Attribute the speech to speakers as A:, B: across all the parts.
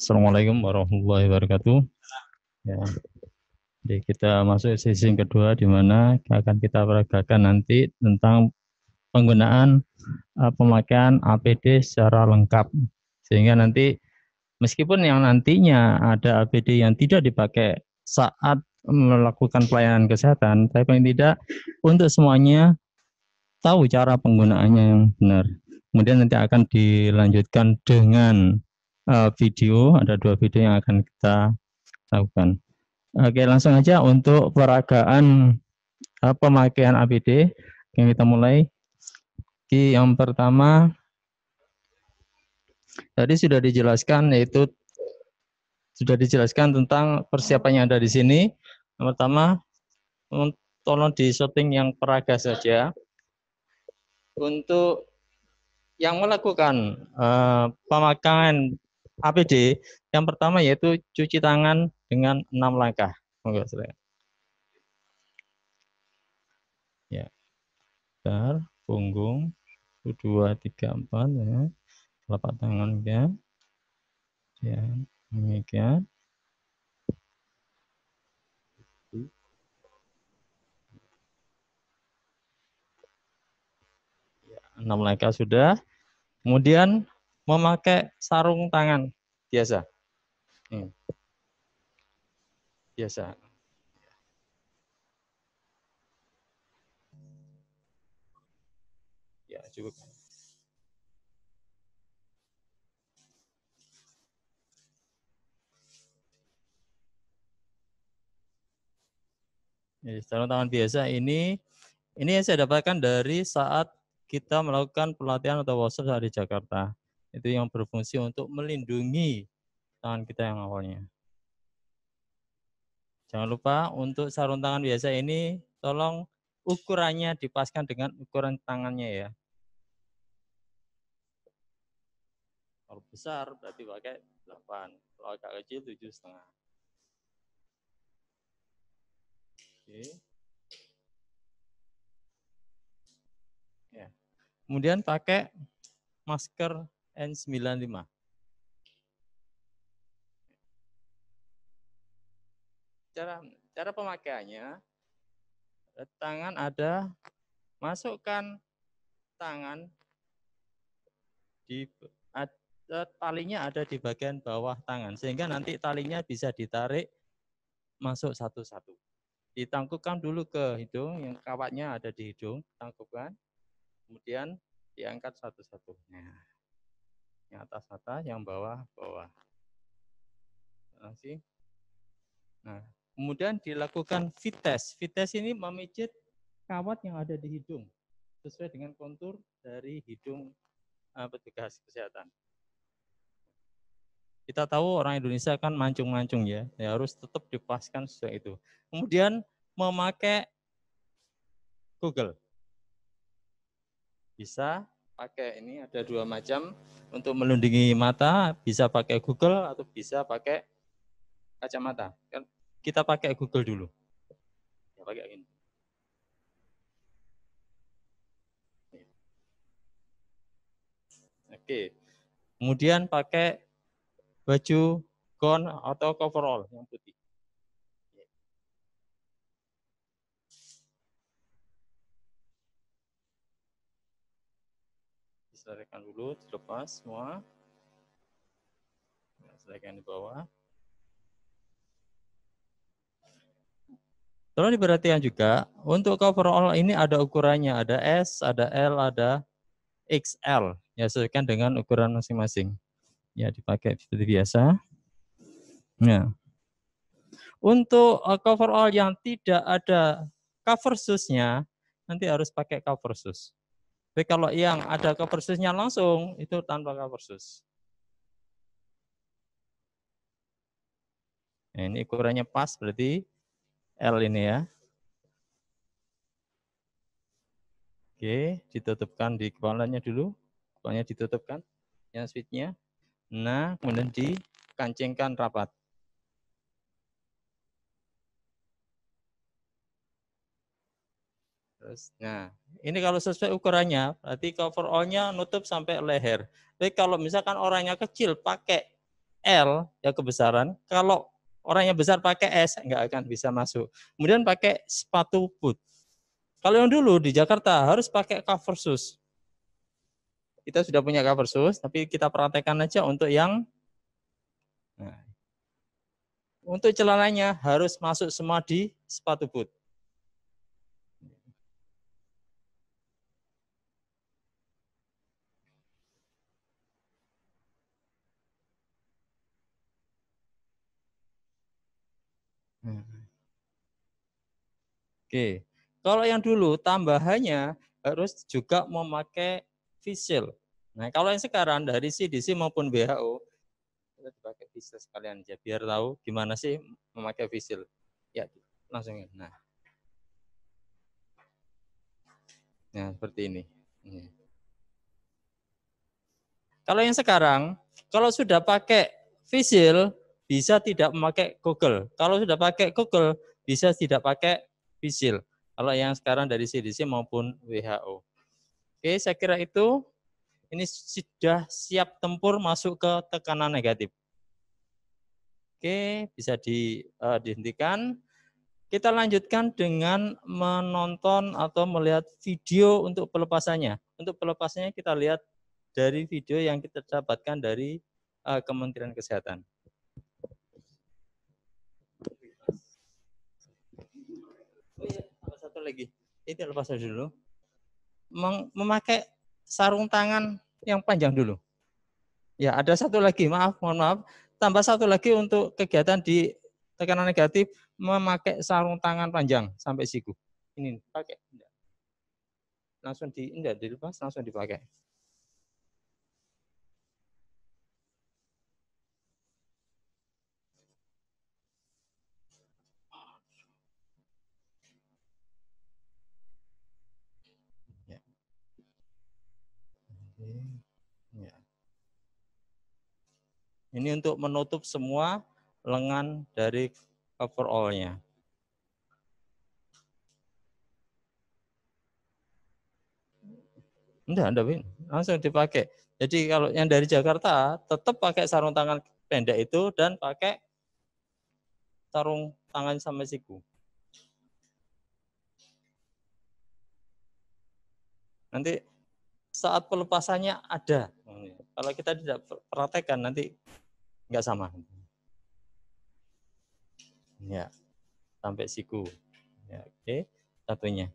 A: Assalamualaikum warahmatullahi wabarakatuh. Ya, jadi kita masuk sesi yang kedua di mana akan kita peragakan nanti tentang penggunaan pemakaian APD secara lengkap. Sehingga nanti meskipun yang nantinya ada APD yang tidak dipakai saat melakukan pelayanan kesehatan, tapi paling tidak untuk semuanya tahu cara penggunaannya yang benar. Kemudian nanti akan dilanjutkan dengan video, ada 2 video yang akan kita lakukan. Oke, langsung aja untuk peragaan pemakaian APD yang kita mulai. Yang pertama tadi sudah dijelaskan, yaitu sudah dijelaskan tentang persiapan yang ada di sini. Yang pertama, tolong di shooting yang peraga saja. Untuk yang melakukan pemakaian APD, yang pertama yaitu cuci tangan dengan 6 langkah. Ya, bentar, punggung, 2, 3, 4, ya. Telapak tangan ya, demikian. Ya, 6 langkah sudah. Kemudian memakai sarung tangan biasa. Biasa. Ya, cukup. Jadi sarung tangan biasa ini yang saya dapatkan dari saat kita melakukan pelatihan atau workshop saat di Jakarta. Itu yang berfungsi untuk melindungi tangan kita yang awalnya. Jangan lupa untuk sarung tangan biasa ini tolong ukurannya dipaskan dengan ukuran tangannya ya. Kalau besar berarti pakai 8, kalau agak kecil 7,5. Oke. Ya. Kemudian pakai masker N95. Cara pemakaiannya, tangan ada, masukkan tangan di talinya ada di bagian bawah tangan, sehingga nanti talinya bisa ditarik masuk satu-satu. Ditangkupkan dulu ke hidung, yang kawatnya ada di hidung, tangkupkan, kemudian diangkat satu-satu. Nah, yang atas, yang bawah. Nah, kemudian dilakukan fit test. Fit test ini memijit kawat yang ada di hidung, sesuai dengan kontur dari hidung petugas kesehatan. Kita tahu orang Indonesia kan mancung-mancung ya harus tetap dipaskan sesuai itu. Kemudian memakai Google. Bisa pakai, ini ada 2 macam untuk melindungi mata, bisa pakai Google atau bisa pakai kacamata. Kita pakai Google dulu. Ya, pakai ini. Oke. Kemudian pakai baju gown atau coverall yang putih. Diselesaikan dulu, dilepas semua. Selesaikan di bawah. Terus diperhatikan juga, untuk coverall ini ada ukurannya, ada S, ada L, ada XL. Ya, sesuaikan dengan ukuran masing-masing. Ya, dipakai seperti biasa. Nah, untuk coverall yang tidak ada cover shoes-nya, nanti harus pakai cover shoes. Tapi kalau yang ada cover shoes-nya langsung, itu tanpa cover shoes. Nah, ini ukurannya pas, berarti L ini ya. Oke, ditutupkan di kepalanya dulu. Kepalanya ditutupkan, yang switch-nya. Nah, kemudian dikancingkan rapat. Terus, nah, ini kalau sesuai ukurannya, berarti coverall-nya nutup sampai leher. Tapi kalau misalkan orangnya kecil, pakai L ya kebesaran, kalau orang yang besar pakai S nggak akan bisa masuk. Kemudian pakai sepatu boot. Kalau yang dulu di Jakarta harus pakai cover shoes. Kita sudah punya cover shoes, tapi kita praktekkan aja untuk yang untuk celananya harus masuk semua di sepatu boot. Oke, kalau yang dulu tambahannya harus juga memakai face shield. Nah, kalau yang sekarang dari CDC maupun WHO kita dipakai face shield sekalian aja biar tahu gimana sih memakai face shield. Ya, langsung. Nah, seperti ini. Kalau yang sekarang, kalau sudah pakai face shield bisa tidak memakai goggle. Kalau sudah pakai goggle bisa tidak pakai face shield. Kalau yang sekarang dari CDC maupun WHO. Oke, saya kira itu ini sudah siap tempur masuk ke tekanan negatif. Oke, bisa dihentikan. Kita lanjutkan dengan menonton atau melihat video untuk pelepasannya. Untuk pelepasannya kita lihat dari video yang kita dapatkan dari Kementerian Kesehatan. Oh iya, ada satu lagi. Ini lepas dulu. Memakai sarung tangan yang panjang dulu. Ya, ada satu lagi, mohon maaf. Tambah satu lagi untuk kegiatan di tekanan negatif, memakai sarung tangan panjang sampai siku. Ini pakai. Langsung dilepas, langsung dipakai. Ya. Ini untuk menutup semua lengan dari coverall-nya. Enggak, langsung dipakai. Jadi kalau yang dari Jakarta tetap pakai sarung tangan pendek itu dan pakai sarung tangan sampai siku. Nanti saat pelepasannya ada. Kalau kita tidak praktekkan nanti nggak sama. Ya, sampai siku. Ya, oke, satunya.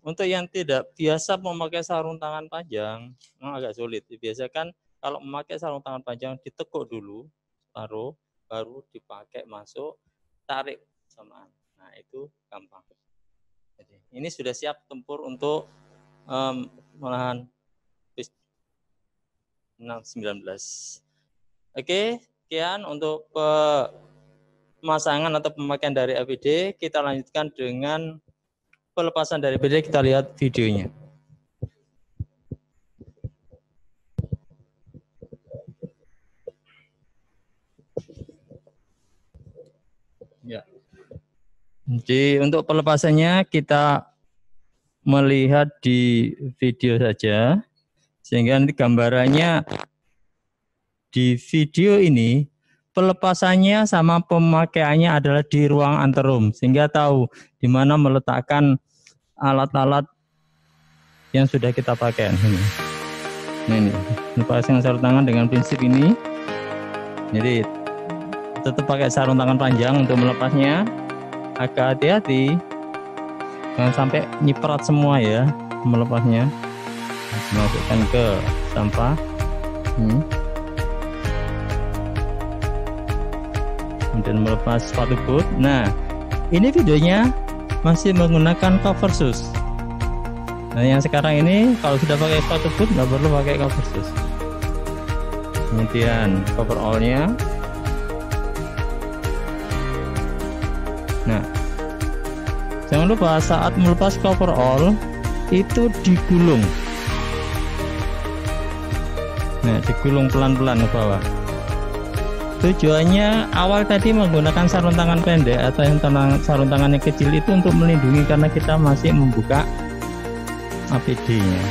A: Untuk yang tidak biasa memakai sarung tangan panjang, memang agak sulit. Biasakan kalau memakai sarung tangan panjang ditekuk dulu, baru dipakai masuk, tarik samaan. Nah itu gampang. Jadi, ini sudah siap tempur untuk menahan COVID-19. Oke, sekian untuk pemasangan atau pemakaian dari APD. Kita lanjutkan dengan pelepasan dari APD, kita lihat videonya. Ya. Jadi untuk pelepasannya kita melihat di video saja, sehingga nanti gambarannya di video ini pelepasannya sama pemakaiannya adalah di ruang anterum, sehingga tahu di mana meletakkan alat-alat yang sudah kita pakai. Nah, ini lepaskan sarung tangan dengan prinsip ini. Jadi tetap pakai sarung tangan panjang untuk melepasnya. Agak hati-hati, jangan sampai nyiprat semua ya melepasnya. Masukkan ke sampah. Kemudian melepas sepatu boot. Nah, ini videonya masih menggunakan cover shoes. Nah, yang sekarang ini kalau sudah pakai sepatu boot nggak perlu pakai cover shoes. Kemudian coverall-nya. Nah, jangan lupa saat melepas coverall itu digulung. Nah, digulung pelan-pelan ke bawah. Tujuannya awal tadi menggunakan sarung tangan pendek atau yang sarung tangan yang kecil itu untuk melindungi karena kita masih membuka APD-nya.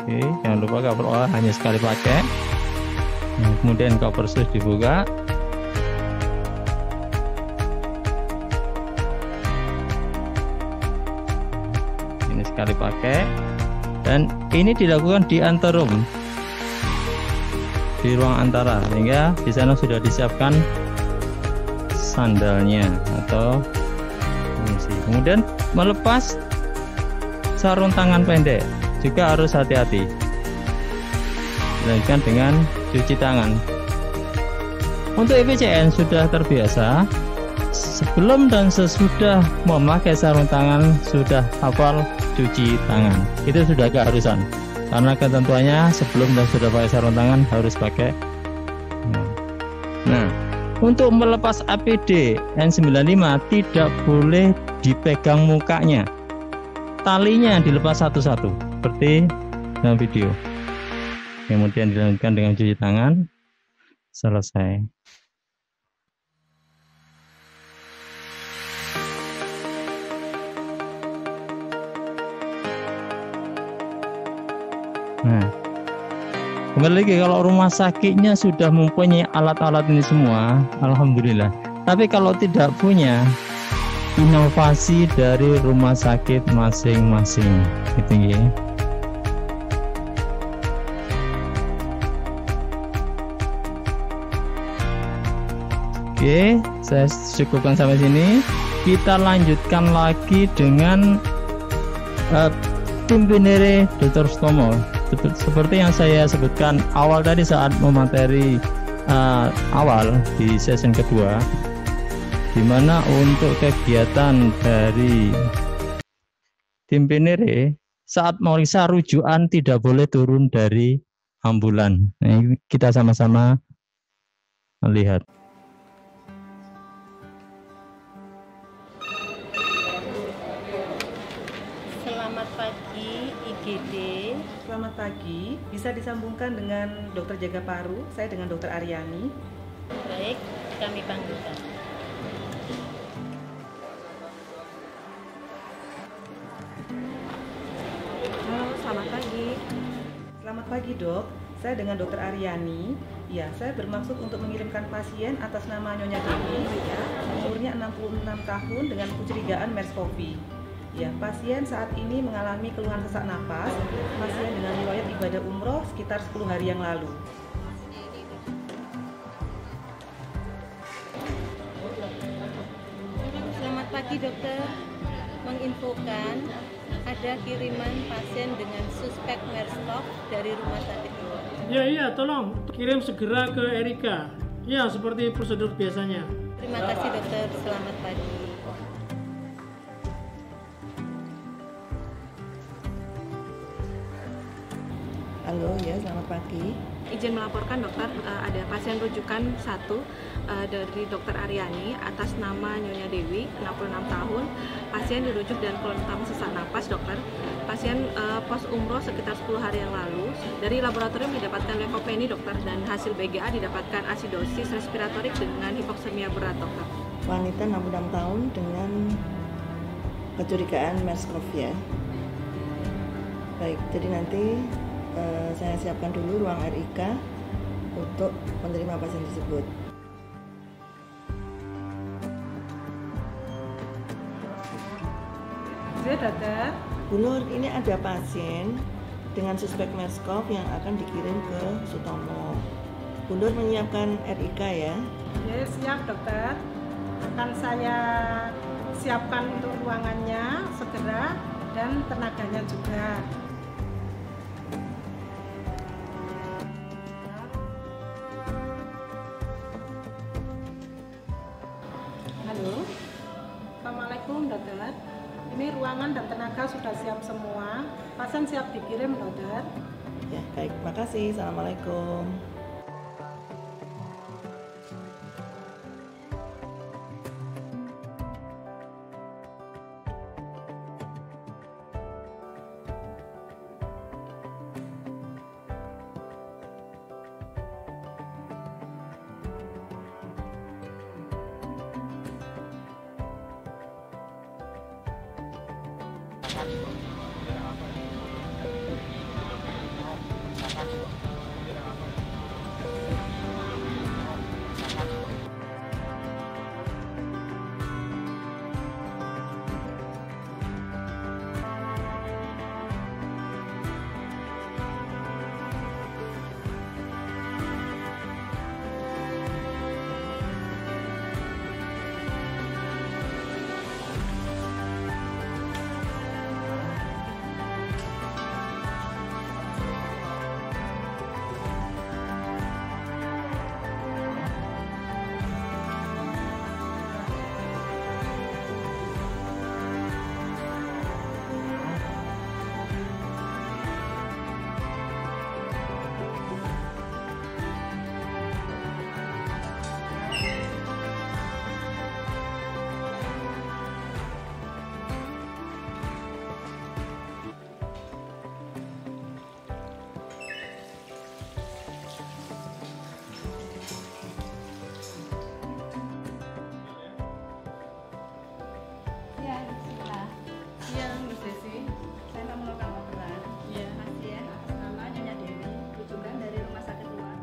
A: Oke, jangan lupa cover all hanya sekali pakai. Nah, kemudian cover sus dibuka. Ini sekali pakai, dan ini dilakukan di anterum, di ruang antara, sehingga di sana sudah disiapkan sandalnya atau fungsi. Kemudian melepas sarung tangan pendek juga harus hati-hati. Dilanjutkan dengan cuci tangan. Untuk EPCN sudah terbiasa, sebelum dan sesudah memakai sarung tangan sudah hafal cuci tangan. Itu sudah keharusan. Karena ketentuannya sebelum dan sudah pakai sarung tangan harus pakai. Nah, untuk melepas APD N95 tidak boleh dipegang mukanya. Talinya dilepas satu-satu seperti dalam video. Kemudian dilanjutkan dengan cuci tangan. Selesai. Nah, kembali lagi, kalau rumah sakitnya sudah mempunyai alat-alat ini semua, alhamdulillah. Tapi kalau tidak punya, inovasi dari rumah sakit masing-masing, gitu ya. Oke, saya cukupkan sampai sini. Kita lanjutkan lagi dengan tim Pinere Dr. Stomo. Seperti yang saya sebutkan awal tadi saat memateri awal di session kedua, di mana untuk kegiatan dari tim Pinere saat meriksa rujukan tidak boleh turun dari ambulan. Nah, kita sama-sama melihat.
B: Selamat pagi IGD.
C: Selamat pagi, bisa disambungkan dengan Dokter Jaga Paru, saya dengan Dokter Aryani.
B: Baik, kami panggilkan.
C: Halo, selamat pagi. Selamat pagi dok, saya dengan Dokter Aryani. Ya, saya bermaksud untuk mengirimkan pasien atas nama Nyonya Dewi, ya, umurnya 66 tahun dengan kecurigaan MERS-CoV. Ya, pasien saat ini mengalami keluhan sesak napas. Pasien dengan riwayat ibadah umroh sekitar 10 hari yang lalu.
B: Selamat pagi dokter. Menginfokan ada kiriman pasien dengan suspek MERS-CoV dari rumah sakit ini.
D: Iya, tolong kirim segera ke Erika. Ya, seperti prosedur biasanya.
B: Terima kasih dokter, selamat pagi.
C: Halo, ya, selamat pagi.
E: Izin melaporkan dokter, ada pasien rujukan 1 dari Dokter Aryani atas nama Nyonya Dewi, 66 tahun. Pasien dirujuk dan keluhan utama sesak napas dokter. Pasien pos umroh sekitar 10 hari yang lalu. Dari laboratorium didapatkan leukopenia dokter, dan hasil BGA didapatkan asidosis respiratorik dengan hipoksemia berat dokter.
F: Wanita 66 tahun dengan kecurigaan MERS-CoV ya. Baik, jadi nanti saya siapkan dulu ruang RIK untuk menerima pasien tersebut.
C: Dokter.
F: Bu Nur, ini ada pasien dengan suspek MERS-CoV yang akan dikirim ke Sutomo. Bu Nur menyiapkan RIK ya?
G: Ya, siap dokter. Akan saya siapkan untuk ruangannya segera dan tenaganya juga. Halo, Assalamualaikum dokter. Ini ruangan dan tenaga sudah siap semua. Pasien siap dikirim dokter.
F: Ya, baik. Makasih. Assalamualaikum.
E: Ya, bismillah.
B: Iya, Mbak Desi.
E: Saya mau melakukan orderan.
B: Iya.
E: Pasien atas nama Nyonya Dewi, rujukan dari Rumah Sakit Luar.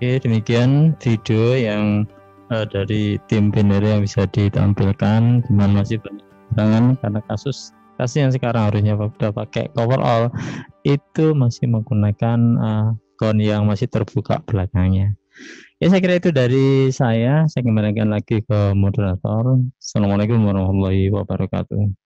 A: Oke, demikian video yang dari tim Binary yang bisa ditampilkan. Cuman masih banyak kekurangan karena kasus yang sekarang harusnya sudah pakai cover all itu masih menggunakan gon yang masih terbuka belakangnya. Ya, saya kira itu dari saya. Saya kembalikan lagi ke moderator. Assalamualaikum warahmatullahi wabarakatuh.